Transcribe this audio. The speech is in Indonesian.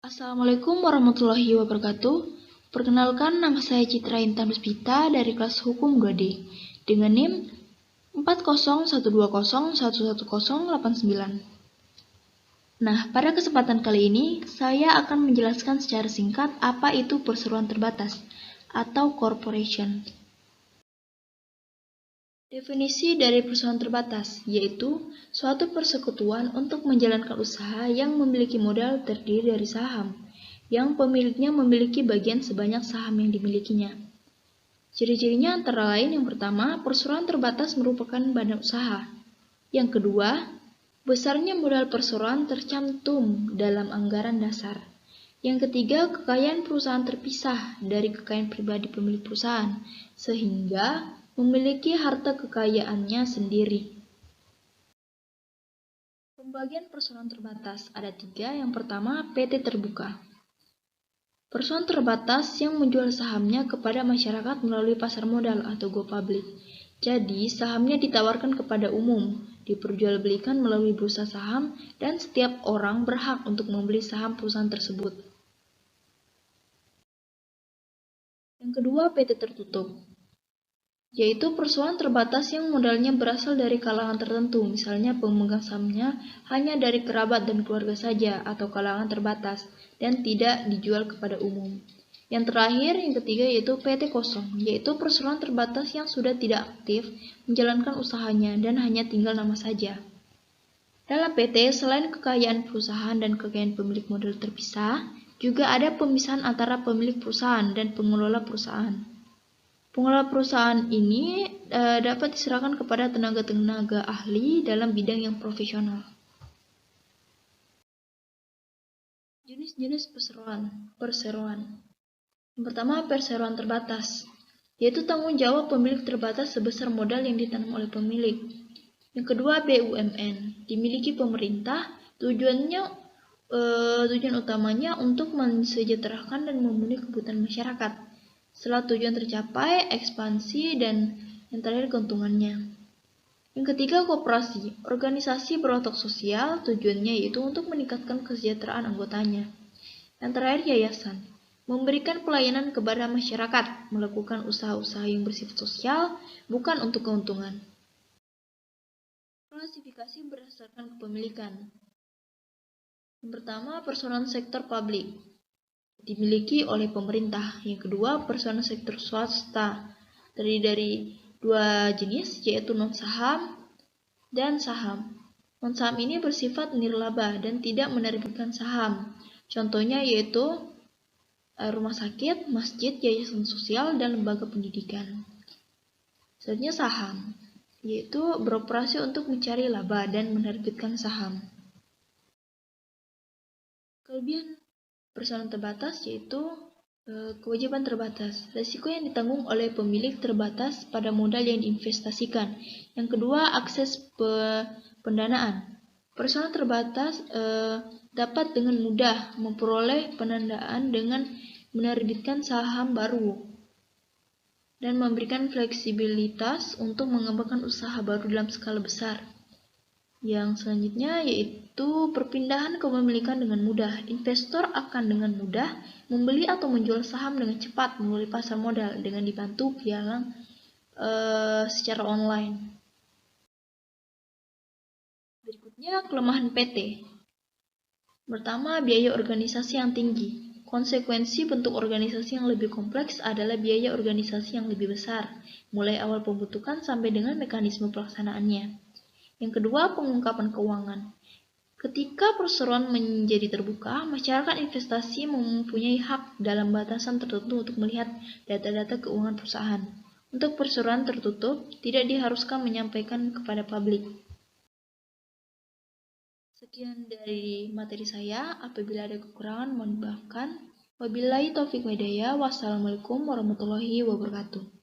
Assalamualaikum warahmatullahi wabarakatuh. Perkenalkan, nama saya Citra Intan Puspita dari kelas Hukum 2D dengan NIM 4012011089. Nah, pada kesempatan kali ini saya akan menjelaskan secara singkat apa itu perseroan terbatas atau corporation. Definisi dari perseroan terbatas yaitu suatu persekutuan untuk menjalankan usaha yang memiliki modal terdiri dari saham, yang pemiliknya memiliki bagian sebanyak saham yang dimilikinya. Ciri-cirinya antara lain yang pertama, perseroan terbatas merupakan badan usaha. Yang kedua, besarnya modal perseroan tercantum dalam anggaran dasar. Yang ketiga, kekayaan perusahaan terpisah dari kekayaan pribadi pemilik perusahaan, sehingga memiliki harta kekayaannya sendiri. Pembagian perseroan terbatas ada tiga. Yang pertama, PT terbuka. Perseroan terbatas yang menjual sahamnya kepada masyarakat melalui pasar modal atau go public. Jadi, sahamnya ditawarkan kepada umum, diperjualbelikan melalui bursa saham, dan setiap orang berhak untuk membeli saham perusahaan tersebut. Yang kedua, PT tertutup, yaitu perseroan terbatas yang modalnya berasal dari kalangan tertentu, misalnya pemegang sahamnya hanya dari kerabat dan keluarga saja atau kalangan terbatas, dan tidak dijual kepada umum. Yang terakhir, yang ketiga, yaitu PT kosong, yaitu perseroan terbatas yang sudah tidak aktif menjalankan usahanya dan hanya tinggal nama saja. Dalam PT, selain kekayaan perusahaan dan kekayaan pemilik modal terpisah, juga ada pemisahan antara pemilik perusahaan dan pengelola perusahaan. Pengelola perusahaan ini dapat diserahkan kepada tenaga-tenaga ahli dalam bidang yang profesional. Jenis-jenis perseroan. Yang pertama, perseroan terbatas, yaitu tanggung jawab pemilik terbatas sebesar modal yang ditanam oleh pemilik. Yang kedua, BUMN, dimiliki pemerintah, tujuan utamanya untuk mensejahterakan dan memenuhi kebutuhan masyarakat. Setelah tujuan tercapai, ekspansi, dan yang terakhir keuntungannya. Yang ketiga, koperasi, organisasi berotok sosial, tujuannya yaitu untuk meningkatkan kesejahteraan anggotanya. Yang terakhir, yayasan, memberikan pelayanan kepada masyarakat, melakukan usaha-usaha yang bersifat sosial, bukan untuk keuntungan. Klasifikasi berdasarkan kepemilikan. Yang pertama, perseroan sektor publik, dimiliki oleh pemerintah. Yang kedua, perseroan sektor swasta, terdiri dari dua jenis, yaitu non-saham dan saham. Non-saham ini bersifat nirlaba dan tidak menerbitkan saham. Contohnya yaitu rumah sakit, masjid, yayasan sosial, dan lembaga pendidikan. Selanjutnya saham, yaitu beroperasi untuk mencari laba dan menerbitkan saham. Kelebihan perseroan terbatas yaitu kewajiban terbatas, risiko yang ditanggung oleh pemilik terbatas pada modal yang diinvestasikan. Yang kedua, akses pendanaan. Perseroan terbatas dapat dengan mudah memperoleh pendanaan dengan menerbitkan saham baru dan memberikan fleksibilitas untuk mengembangkan usaha baru dalam skala besar. Yang selanjutnya yaitu perpindahan kepemilikan dengan mudah. Investor akan dengan mudah membeli atau menjual saham dengan cepat melalui pasar modal dengan dibantu pialang secara online. Berikutnya, kelemahan PT. Pertama, biaya organisasi yang tinggi. Konsekuensi bentuk organisasi yang lebih kompleks adalah biaya organisasi yang lebih besar, mulai awal pembentukan sampai dengan mekanisme pelaksanaannya. Yang kedua, pengungkapan keuangan. Ketika perseroan menjadi terbuka, masyarakat investasi mempunyai hak dalam batasan tertentu untuk melihat data-data keuangan perusahaan. Untuk perseroan tertutup, tidak diharuskan menyampaikan kepada publik. Sekian dari materi saya. Apabila ada kekurangan, mohon dimaafkan. Wabillahi taufiq wal hidayah. Wassalamualaikum warahmatullahi wabarakatuh.